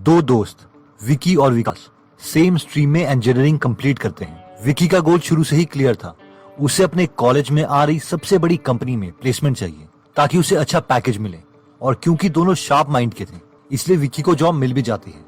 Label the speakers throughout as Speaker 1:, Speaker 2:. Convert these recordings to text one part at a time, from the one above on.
Speaker 1: दो दोस्त विकी और विकास सेम स्ट्रीम में इंजीनियरिंग कंप्लीट करते हैं। विकी का गोल शुरू से ही क्लियर था। उसे अपने कॉलेज में आ रही सबसे बड़ी कंपनी में प्लेसमेंट चाहिए ताकि उसे अच्छा पैकेज मिले, और क्योंकि दोनों शार्प माइंड के थे इसलिए विकी को जॉब मिल भी जाती है।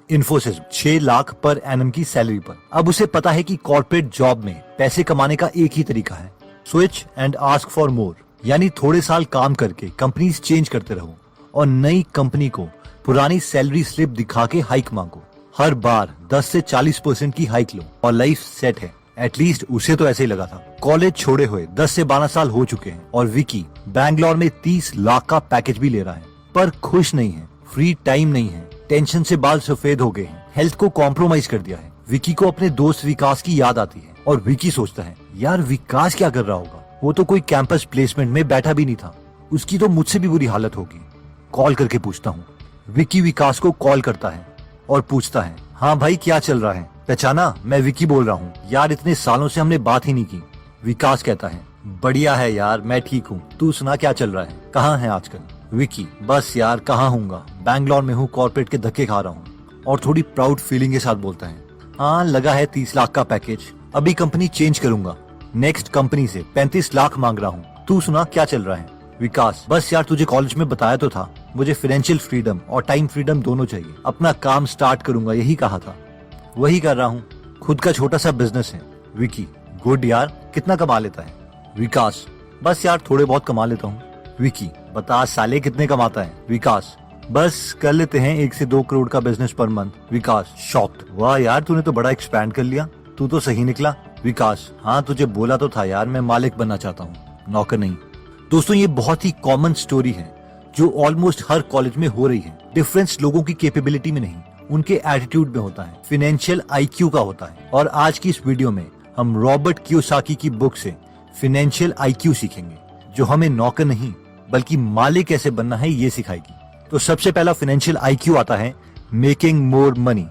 Speaker 1: इन्फोसिस 6 लाख पर एनम की सैलरी पर। अब उसे पता है कि कॉर्पोरेट जॉब में पैसे कमाने का एक ही तरीका है, switch and ask for more, यानी थोड़े साल काम करके कंपनीज चेंज करते रहो और नई कंपनी को पुरानी सैलरी स्लिप दिखा के हाइक मांगो। हर बार 10 से 40% की हाइक लो और लाइफ सेट है। एटलीस्ट उसे तो ऐसे ही लगा था। कॉलेज छोड़े हुए 10 से 12 साल हो चुके हैं और विकी बैंगलोर में 30 लाख का पैकेज भी ले रहा है, पर खुश नहीं है। फ्री टाइम नहीं है, टेंशन से बाल सफेद हो गए हैं, हेल्थ को कॉम्प्रोमाइज कर दिया है। विकी को अपने दोस्त विकास की याद आती है और विकी सोचता है, यार विकास क्या कर रहा होगा, वो तो कोई कैंपस प्लेसमेंट में बैठा भी नहीं था, उसकी तो मुझसे भी बुरी हालत होगी। कॉल करके पूछता हूँ। विकी विकास को कॉल करता है और पूछता है, हाँ भाई क्या चल रहा है, पहचाना, मैं विकी बोल रहा हूँ। यार इतने सालों से हमने बात ही नहीं की। विकास कहता है, बढ़िया है यार, मैं ठीक हूँ, तू सुना क्या चल रहा है, कहाँ है आजकल। विकी, बस यार कहाँ हूँगा, बैंगलोर में हूँ, कॉर्पोरेट के धक्के खा रहा हूँ। और थोड़ी प्राउड फीलिंग के साथ बोलता है, हाँ लगा है 30 लाख का पैकेज, अभी कंपनी चेंज करूंगा, नेक्स्ट कंपनी से 35 लाख मांग रहा हूँ, तू सुना क्या चल रहा है। विकास, बस यार तुझे कॉलेज में बताया तो था, मुझे फाइनेंशियल फ्रीडम और टाइम फ्रीडम दोनों चाहिए, अपना काम स्टार्ट करूंगा यही कहा था, वही कर रहा हूँ, खुद का छोटा सा बिजनेस है। विकी, गुड यार, कितना कमा लेता है। विकास, बस यार थोड़े बहुत कमा लेता हूँ। विकी, बता साले कितने कमाता है। विकास, बस कर लेते हैं 1 से 2 करोड़ का बिजनेस पर मंथ। विकास शॉक्ड, वाह यार तूने तो बड़ा एक्सपैंड कर लिया, तू तो सही निकला। विकास, हाँ तुझे बोला तो था यार, मैं मालिक बनना चाहता हूँ, नौकर नहीं। दोस्तों ये बहुत ही कॉमन स्टोरी है जो ऑलमोस्ट हर कॉलेज में हो रही है। डिफरेंस लोगों की कैपेबिलिटी में नहीं, उनके एटीट्यूड में होता है, फाइनेंशियल आईक्यू का होता है। और आज की इस वीडियो में हम रॉबर्ट कियोसाकी की बुक से फाइनेंशियल आईक्यू सीखेंगे, जो हमें नौकर नहीं बल्कि मालिक कैसे बनना है ये सिखाएगी। तो सबसे पहला फाइनेंशियल आईक्यू आता है making more money.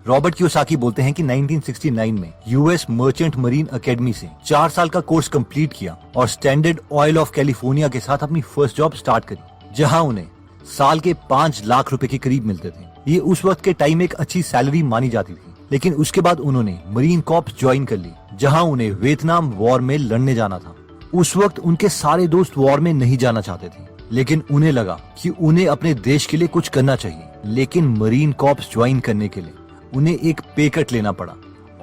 Speaker 1: Robert Kiyosaki बोलते हैं कि 1969 में यूएस मर्चेंट मरीन एकेडमी से 4 साल का कोर्स कंप्लीट किया और स्टैंडर्ड ऑयल ऑफ कैलिफोर्निया के साथ अपनी फर्स्ट जॉब स्टार्ट करी, जहां उन्हें साल के 5 लाख रुपए के करीब मिलते थे। ये उस वक्त के टाइम एक अच्छी सैलरी मानी जाती थी। लेकिन उसके बाद उन्होंने मरीन कॉर्प्स ज्वाइन कर ली, जहां उन्हें वियतनाम वॉर में लड़ने जाना था। उस वक्त उनके सारे दोस्त वॉर में नहीं जाना चाहते थे, लेकिन उन्हें लगा कि उन्हें अपने देश के लिए कुछ करना चाहिए। लेकिन मरीन कॉर्प्स ज्वाइन करने के लिए उन्हें एक पे कट लेना पड़ा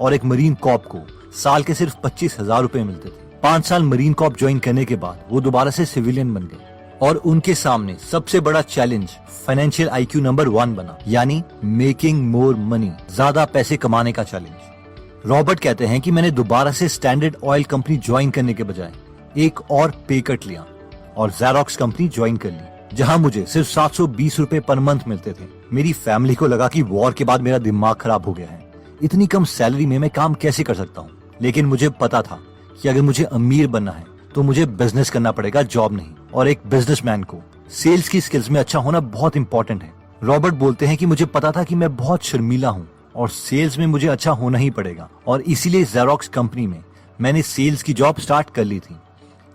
Speaker 1: और एक मरीन कॉर्प को साल के सिर्फ 25,000 रुपए मिलते थे। 5 साल मरीन कॉर्प ज्वाइन करने के बाद वो दोबारा से सिविलियन बन गए और उनके सामने सबसे बड़ा चैलेंज फाइनेंशियल आईक्यू नंबर 1 बना, यानी मेकिंग मोर मनी, ज्यादा पैसे कमाने का चैलेंज। रॉबर्ट कहते हैं कि मैंने दोबारा से स्टैंडर्ड ऑयल कंपनी ज्वाइन करने के बजाय एक और पे कट लिया और ज़ेरॉक्स कंपनी ज्वाइन कर ली, जहां मुझे सिर्फ 720 रुपए पर मंथ मिलते थे। मेरी फैमिली को लगा कि वॉर के बाद मेरा दिमाग खराब हो गया है, इतनी कम सैलरी में मैं काम कैसे कर सकता हूँ। लेकिन मुझे पता था कि अगर मुझे अमीर बनना है तो मुझे बिजनेस करना पड़ेगा, जॉब नहीं। और एक बिजनेसमैन को सेल्स की स्किल्स में अच्छा होना बहुत इंपॉर्टेंट है। रॉबर्ट बोलते हैं कि मुझे पता था कि मैं बहुत शर्मीला हूँ और सेल्स में मुझे अच्छा होना ही पड़ेगा, और इसीलिए ज़ेरॉक्स कंपनी में मैंने सेल्स की जॉब स्टार्ट कर ली थी।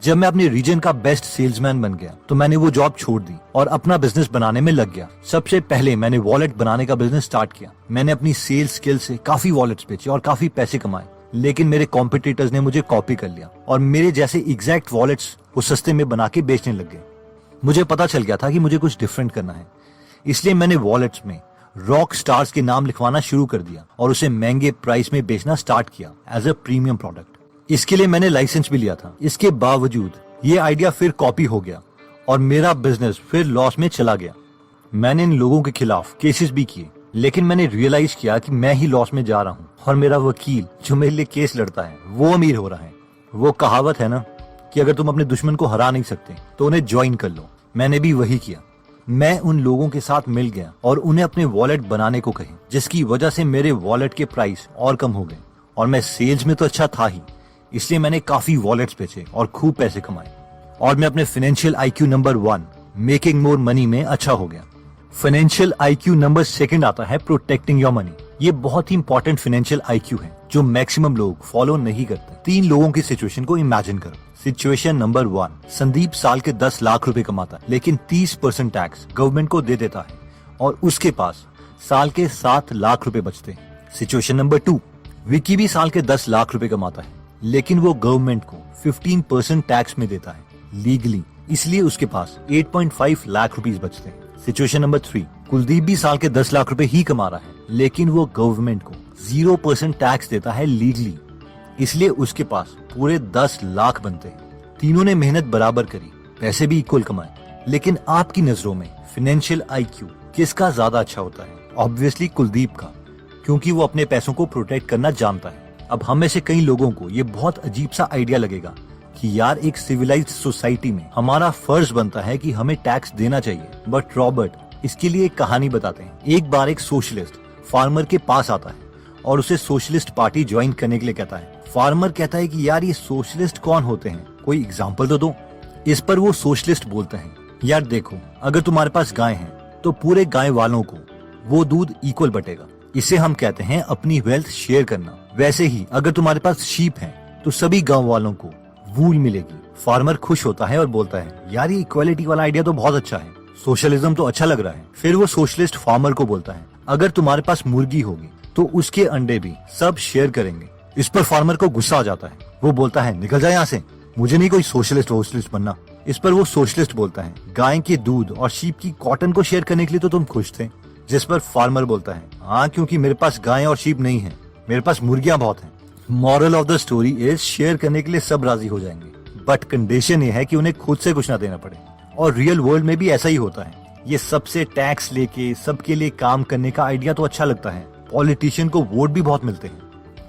Speaker 1: जब मैं अपने रीजन का बेस्ट सेल्समैन बन गया तो मैंने वो जॉब छोड़ दी और अपना बिजनेस बनाने में लग गया। सबसे पहले मैंने वॉलेट बनाने का बिजनेस स्टार्ट किया। मैंने अपनी सेल्स स्किल से काफी वॉलेट्स बेचे और काफी पैसे कमाए, लेकिन मेरे कॉम्पिटिटर्स ने मुझे कॉपी कर लिया और मेरे जैसे एग्जैक्ट वॉलेट्स वो सस्ते में बना के बेचने लग गए। मुझे पता चल गया था कि मुझे कुछ डिफरेंट करना है, इसलिए मैंने वॉलेट्स में रॉक स्टार्स के नाम लिखवाना शुरू कर दिया और उसे महंगे प्राइस में बेचना स्टार्ट किया एज अ प्रीमियम प्रोडक्ट। इसके लिए मैंने लाइसेंस भी लिया था। इसके बावजूद ये आइडिया फिर कॉपी हो गया और मेरा बिजनेस फिर लॉस में चला गया। मैंने इन लोगों के खिलाफ केसेस भी किए, लेकिन मैंने रियलाइज किया कि मैं ही लॉस में जा रहा हूँ और मेरा वकील जो मेरे लिए केस लड़ता है वो अमीर हो रहा है। वो कहावत है ना कि अगर तुम अपने दुश्मन को हरा नहीं सकते तो उन्हें ज्वाइन कर लो। मैंने भी वही किया। मैं उन लोगों के साथ मिल गया और उन्हें अपने वॉलेट बनाने को कहे, जिसकी वजह से मेरे वॉलेट के प्राइस और कम हो गए। और मैं सेल्स में तो अच्छा था ही, इसलिए मैंने काफी वॉलेट्स बेचे और खूब पैसे कमाए और मैं अपने financial IQ number 1 making more money में अच्छा हो गया। फाइनेंशियल आईक्यू नंबर 2 आता है प्रोटेक्टिंग योर मनी। ये बहुत ही इंपॉर्टेंट फाइनेंशियल आईक्यू है जो मैक्सिमम लोग फॉलो नहीं करते। 3 लोगों की सिचुएशन को इमेजिन करो। सिचुएशन नंबर 1, संदीप साल के 10 लाख रुपए कमाता है, लेकिन 30% टैक्स गवर्नमेंट को दे देता है और उसके पास साल के 7 लाख रुपए बचते हैं। सिचुएशन नंबर 2, विकी भी साल के 10 लाख रुपए कमाता है, लेकिन वो गवर्नमेंट को 15% टैक्स में देता है लीगली, इसलिए उसके पास 8.5 लाख रुपीस बचते हैं। सिचुएशन नंबर 3, कुलदीप भी साल के 10 लाख रुपए ही कमा रहा है, लेकिन वो गवर्नमेंट को 0% टैक्स देता है लीगली, इसलिए उसके पास पूरे 10 लाख बनते हैं। तीनों ने मेहनत बराबर करी, पैसे भी इक्वल कमाए, लेकिन आपकी नजरों में फाइनेंशियल IQ किसका ज्यादा अच्छा होता है? ऑब्वियसली कुलदीप का, क्योंकि वो अपने पैसों को प्रोटेक्ट करना जानता है। अब हम में से कई लोगों को ये बहुत अजीब सा आइडिया लगेगा कि यार एक सिविलाइज्ड सोसाइटी में हमारा फर्ज बनता है कि हमें टैक्स देना चाहिए, बट रॉबर्ट इसके लिए एक कहानी बताते हैं। एक बार एक सोशलिस्ट फार्मर के पास आता है और उसे सोशलिस्ट पार्टी ज्वाइन करने के लिए कहता है। फार्मर कहता है कि यार ये सोशलिस्ट कौन होते हैं, कोई एग्जाम्पल तो दो। इस पर वो सोशलिस्ट बोलते हैं, यार देखो, अगर तुम्हारे पास गाय है तो पूरे गाय वालों को वो दूध इक्वल बटेगा, इसे हम कहते हैं अपनी वेल्थ शेयर करना। वैसे ही अगर तुम्हारे पास शीप है तो सभी गांव वालों को वूल मिलेगी। फार्मर खुश होता है और बोलता है, यार ये इक्वालिटी वाला आइडिया तो बहुत अच्छा है, सोशलिज्म तो अच्छा लग रहा है। फिर वो सोशलिस्ट फार्मर को बोलता है, अगर तुम्हारे पास मुर्गी होगी तो उसके अंडे भी सब शेयर करेंगे। इस पर फार्मर को गुस्सा आ जाता है, वो बोलता है, निकल जाए यहाँ से, मुझे नहीं कोई सोशलिस्ट बनना। इस पर वो सोशलिस्ट बोलता है, गाय के दूध और शीप की कॉटन को शेयर करने के लिए तो तुम खुश थे। जिस पर फार्मर बोलता है, हाँ, क्योंकि मेरे पास गाय और शीप नहीं है, मेरे पास मुर्गियां बहुत हैं। Moral of the story is, share करने के लिए सब राजी हो जाएंगे, बट कंडीशन ये है कि उन्हें खुद से कुछ ना देना पड़े। और रियल वर्ल्ड में भी ऐसा ही होता है। ये सबसे टैक्स लेके सबके लिए काम करने का आइडिया तो अच्छा लगता है, पॉलिटिशियन को वोट भी बहुत मिलते हैं,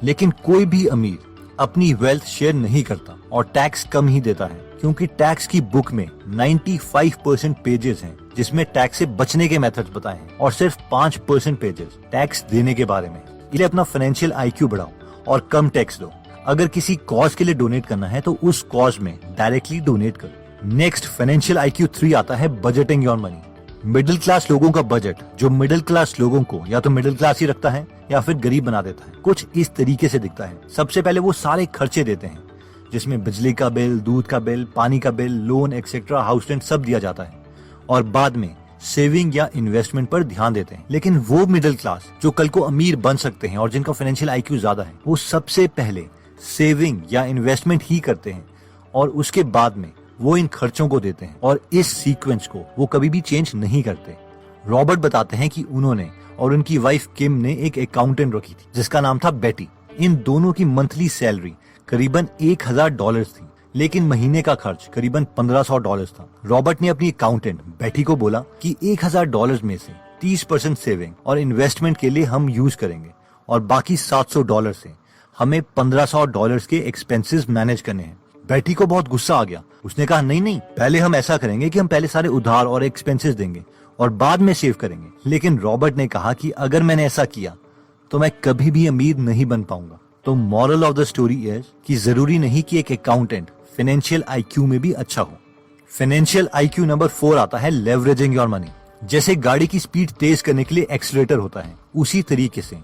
Speaker 1: लेकिन कोई भी अमीर अपनी वेल्थ शेयर नहीं करता और टैक्स कम ही देता है, क्योंकि टैक्स की बुक में 95% पेजेस हैं जिसमें टैक्स से बचने के मेथड्स बताए हैं और सिर्फ 5% पेजेस टैक्स देने के बारे में। इसलिए अपना फाइनेंशियल IQ बढ़ाओ और कम टैक्स दो। अगर किसी कॉज के लिए डोनेट करना है तो उस कॉज में डायरेक्टली डोनेट करो। नेक्स्ट फाइनेंशियल IQ 3 आता है budgeting your money. Middle class लोगों का बजट, जो मिडिल क्लास लोगों को या तो मिडिल क्लास ही रखता है या फिर गरीब बना देता है, कुछ इस तरीके से दिखता है। सबसे पहले वो सारे खर्चे देते हैं जिसमें बिजली का बिल, दूध का बिल, पानी का bill, loan etcetera, house rent सब दिया जाता है, और बाद में सेविंग या इन्वेस्टमेंट पर ध्यान देते हैं। लेकिन वो मिडिल क्लास जो कल को अमीर बन सकते हैं और जिनका फाइनेंशियल IQ ज्यादा है, वो सबसे पहले सेविंग या इन्वेस्टमेंट ही करते हैं और उसके बाद में वो इन खर्चों को देते हैं, और इस सीक्वेंस को वो कभी भी चेंज नहीं करते। रॉबर्ट बताते हैं कि उन्होंने और उनकी वाइफ किम ने एक अकाउंटेंट रखी थी जिसका नाम था बेटी। इन दोनों की मंथली सैलरी करीबन $1000 थी, लेकिन महीने का खर्च करीबन $1500 था। रॉबर्ट ने अपनी अकाउंटेंट बेटी को बोला कि $1000 में से 30% सेविंग और इन्वेस्टमेंट के लिए हम यूज करेंगे और बाकी $700 से हमें $1500 के एक्सपेंसेस मैनेज करने हैं। बेटी को बहुत गुस्सा आ गया। उसने कहा, नहीं नहीं, पहले हम ऐसा करेंगे कि हम पहले सारे उधार और एक्सपेंसेस देंगे और बाद में सेव करेंगे। लेकिन रॉबर्ट ने कहा कि अगर मैंने ऐसा किया तो मैं कभी भी अमीर नहीं बन पाऊंगा। तो moral of the story is कि जरूरी नहीं कि एक अकाउंटेंट फाइनेंशियल IQ में भी अच्छा हो। फाइनेंशियल IQ नंबर 4 आता है लेवरेजिंग योर मनी। जैसे गाड़ी की स्पीड तेज करने के लिए एक्सीलरेटर होता है, उसी तरीके से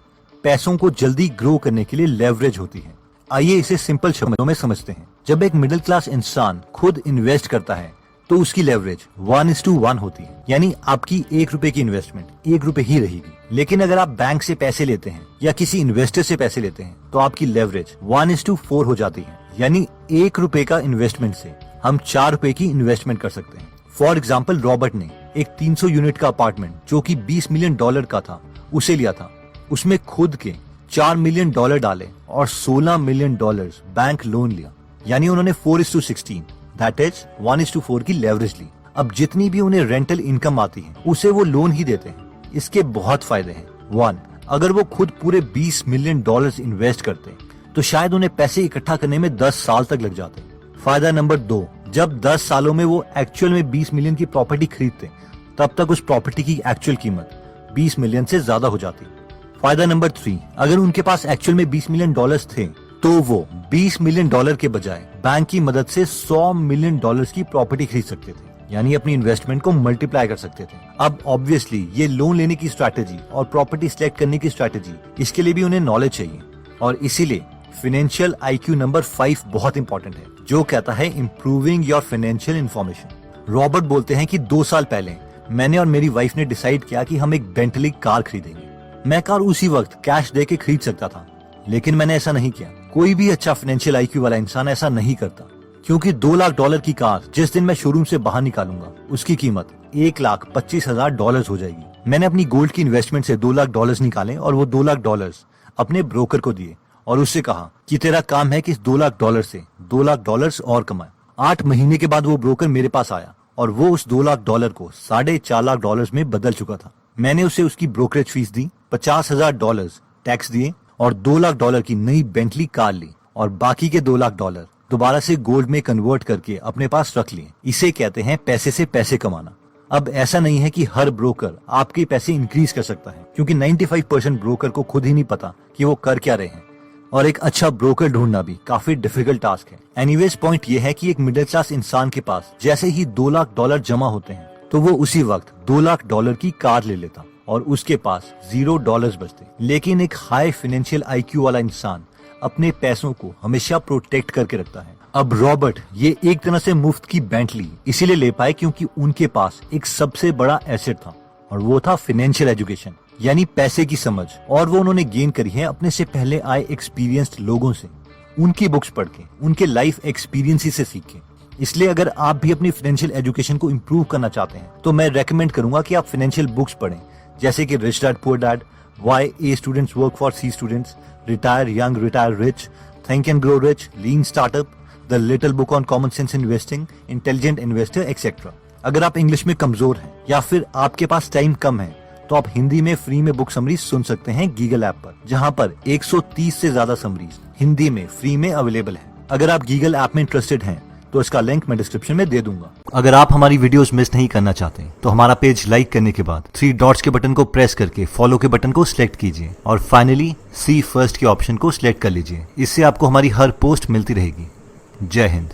Speaker 1: पैसों को जल्दी ग्रो करने के लिए लेवरेज होती है। आइए इसे सिंपल शब्दों में समझते हैं। जब एक मिडिल क्लास इंसान खुद इन्वेस्ट करता है तो उसकी लेवरेज 1:1 होती है, यानी आपकी ₹1 की इन्वेस्टमेंट ₹1 ही रहेगी। लेकिन अगर आप बैंक से पैसे लेते हैं या किसी इन्वेस्टर से पैसे लेते हैं तो आपकी लेवरेज 1:4 हो जाती है, यानी ₹1 का इन्वेस्टमेंट से हम ₹4 की इन्वेस्टमेंट कर सकते हैं। फॉर एग्जाम्पल, रॉबर्ट ने एक 300 यूनिट का अपार्टमेंट जो कि $20 मिलियन का था उसे लिया था। उसमें खुद के $4 मिलियन डाले और $16 मिलियन बैंक लोन लिया, यानी उन्होंने 4:16 दैट इज 1:4 की लेवरेज ली। अब जितनी भी उन्हें रेंटल इनकम आती है उसे वो लोन ही देते हैं। इसके बहुत फायदे हैं। 1, अगर वो खुद पूरे $20 मिलियन इन्वेस्ट करते तो शायद उन्हें पैसे इकट्ठा करने में 10 साल तक लग जाते। फायदा नंबर 2, जब 10 सालों में वो एक्चुअल में 20 मिलियन की प्रॉपर्टी खरीदते तब तक उस प्रॉपर्टी की एक्चुअल कीमत 20 मिलियन से ज्यादा हो जाती। फायदा नंबर 3, अगर उनके पास एक्चुअल में $20 मिलियन थे तो वो $20 मिलियन के बजाय बैंक की मदद से $100 मिलियन की प्रॉपर्टी खरीद सकते थे, यानी अपनी इन्वेस्टमेंट को मल्टीप्लाई कर सकते थे। अब ऑब्वियसली ये लोन लेने की स्ट्रैटेजी और प्रॉपर्टी सिलेक्ट करने की स्ट्रैटेजी, इसके लिए भी उन्हें नॉलेज चाहिए, और इसीलिए फाइनेंशियल IQ नंबर 5 बहुत इंपॉर्टेंट है, जो कहता है improving your financial information. Robert बोलते हैं कि 2 साल पहले मैंने और मेरी वाइफ ने डिसाइड किया कि हम एक बेंटली कार खरीदेंगे। मैं कार उसी वक्त कैश दे के खरीद सकता था, लेकिन मैंने ऐसा नहीं किया। कोई भी अच्छा फाइनेंशियल आईक्यू वाला इंसान ऐसा नहीं करता, क्योंकि $2 लाख की कार जिस दिन मैं शोरूम से बाहर निकालूंगा उसकी कीमत $1,25,000 हो जाएगी। मैंने अपनी गोल्ड की इन्वेस्टमेंट से $2 लाख निकाले और वो $2 लाख अपने ब्रोकर को दिए और उससे कहा कि तेरा काम है कि इस $2 लाख से $2 लाख और कमाए। 8 महीने के बाद वो ब्रोकर मेरे पास आया और वो उस $2 लाख को $4.5 लाख में बदल चुका था। मैंने उसे उसकी ब्रोकरेज फीस दी, $50,000 टैक्स दिए और $2 लाख की नई बेंटली कार ली और बाकी के $2 लाख दोबारा से गोल्ड में कन्वर्ट करके अपने पास रख लिए। इसे कहते हैं पैसे से पैसे कमाना। अब ऐसा नहीं है कि हर ब्रोकर आपके पैसे इंक्रीज कर सकता है, क्योंकि 95% ब्रोकर को खुद ही नहीं पता कि वो कर क्या रहे हैं, और एक अच्छा ब्रोकर ढूंढना भी काफी डिफिकल्ट टास्क है। एनीवेज पॉइंट ये है कि एक मिडिल क्लास इंसान के पास जैसे ही $2 लाख जमा होते हैं तो वो उसी वक्त $2 लाख की कार ले लेता और उसके पास $0 बचते। लेकिन एक हाई फाइनेंशियल आईक्यू वाला इंसान अपने पैसों को हमेशा प्रोटेक्ट करके रखता है। अब रॉबर्ट ये एक तरह से मुफ्त की बेंटली इसीलिए ले पाए क्योंकि उनके पास एक सबसे बड़ा एसेट था और वो था फाइनेंशियल एजुकेशन, यानी पैसे की समझ, और वो उन्होंने गेन करी है अपने से पहले आए एक्सपीरियंस्ड लोगों से, उनकी बुक्स पढ़ के, उनके लाइफ एक्सपीरियंस से सीख के। इसलिए अगर आप भी अपनी फाइनेंशियल एजुकेशन को इम्प्रूव करना चाहते हैं तो मैं रेकमेंड करूंगा कि आप फाइनेंशियल बुक्स पढ़ें, जैसे कि rich dad poor dad, why A students work for C students, retire young retire rich, think and grow rich, lean startup, the little book on common sense investing, intelligent investor etcetera. अगर आप English में कमजोर हैं या फिर आपके पास time कम है तो आप हिंदी में फ्री में बुक समरीज सुन सकते हैं गीगल ऐप पर, जहां पर 130 से ज्यादा समरीज हिंदी में फ्री में अवेलेबल है। अगर आप गीगल ऐप में इंटरेस्टेड हैं तो इसका लिंक मैं डिस्क्रिप्शन में दे दूंगा। अगर आप हमारी वीडियोस मिस नहीं करना चाहते तो हमारा पेज लाइक करने के बाद 3 डॉट्स के बटन को प्रेस करके फॉलो के बटन को सिलेक्ट कीजिए और फाइनली सी फर्स्ट के ऑप्शन को सिलेक्ट कर लीजिए। इससे आपको हमारी हर पोस्ट मिलती रहेगी। जय हिंद।